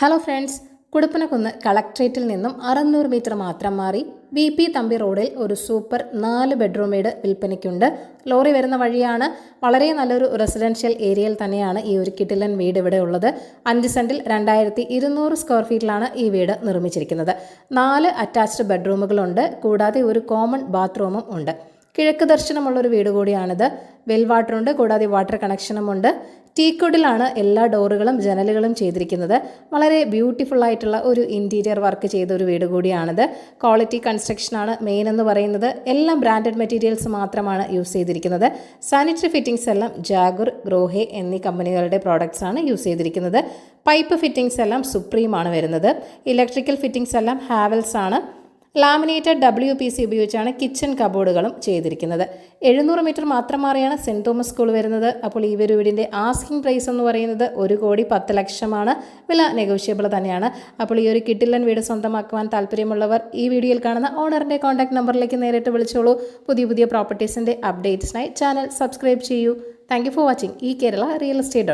Hello friends, കുടുപ്പനക്കുന്ന് കളക്ട്രേറ്റിൽ നിന്നും 600 metre മാത്രം മാറി VP തമ്പി റോഡിൽ ഒരു സൂപ്പർ 4 ബെഡ്റൂം വീട് വിൽപ്പനയ്ക്കുണ്ട്. ലോറി വരുന്ന വഴിയാണ്. വളരെ നല്ലൊരു റെസിഡൻഷ്യൽ ഏരിയയിൽ തന്നെയാണ് ഈ ഒരു കിടിലൻ വീട് ഇവിടെ ഉള്ളത്. 5 സെന്റിൽ 2200 സ്ക്വയർ ഫീറ്റിലാണ് ഈ വീട് നിർമ്മിച്ചിരിക്കുന്നത്. 4 അറ്റാച്ച്ഡ് ബെഡ്റൂമുകളുണ്ട്, കൂടാതെ ഒരു കോമൺ ബാത്റൂമും ഉണ്ട്. കിഴക്ക് ദർശനമുള്ളൊരു വീട് കൂടിയാണിത്. വെൽ വാട്ടറുണ്ട്, കൂടാതെ വാട്ടർ കണക്ഷനുമുണ്ട്. ടീക്കുഡിലാണ് എല്ലാ ഡോറുകളും ജനലുകളും ചെയ്തിരിക്കുന്നത്. വളരെ ബ്യൂട്ടിഫുൾ ആയിട്ടുള്ള ഒരു ഇൻറ്റീരിയർ വർക്ക് ചെയ്ത ഒരു വീട് കൂടിയാണിത്. ക്വാളിറ്റി കൺസ്ട്രക്ഷനാണ് മെയിൻ എന്ന് പറയുന്നത്. എല്ലാം ബ്രാൻഡഡ് മെറ്റീരിയൽസ് മാത്രമാണ് യൂസ് ചെയ്തിരിക്കുന്നത്. സാനിറ്ററി ഫിറ്റിംഗ്സ് എല്ലാം ജാഗുർ, ഗ്രോഹെ എന്നീ കമ്പനികളുടെ പ്രോഡക്ട്സ് ആണ് യൂസ് ചെയ്തിരിക്കുന്നത്. പൈപ്പ് ഫിറ്റിംഗ്സ് എല്ലാം സുപ്രീം ആണ് വരുന്നത്. ഇലക്ട്രിക്കൽ ഫിറ്റിംഗ്സ് എല്ലാം ഹാവൽസ് ആണ്. ലാമിനേറ്റഡ് WPC ഉപയോഗിച്ചാണ് കിച്ചൺ കബോർഡുകളും ചെയ്തിരിക്കുന്നത്. 700 മീറ്റർ മാത്രം മാറിയാണ് സെൻറ് തോമസ് സ്കൂൾ വരുന്നത്. അപ്പോൾ ഈ ഒരു വീടിൻ്റെ ആസ്കിംഗ് പ്രൈസ് എന്ന് പറയുന്നത് 1,10,00,000 വില നെഗോഷ്യബിൾ തന്നെയാണ്. അപ്പോൾ ഈ ഒരു കിടിലൻ വീട് സ്വന്തമാക്കുവാൻ താല്പര്യമുള്ളവർ ഈ വീഡിയോയിൽ കാണുന്ന ഓണറിൻ്റെ കോൺടാക്ട് നമ്പറിലേക്ക് നേരിട്ട് വിളിച്ചോളൂ. പുതിയ പ്രോപ്പർട്ടീസിൻ്റെ അപ്ഡേറ്റ്സിനായി ചാനൽ സബ്സ്ക്രൈബ് ചെയ്യൂ. Thank you for watching. ഈ കേരള റിയൽ എസ്റ്റേറ്റ്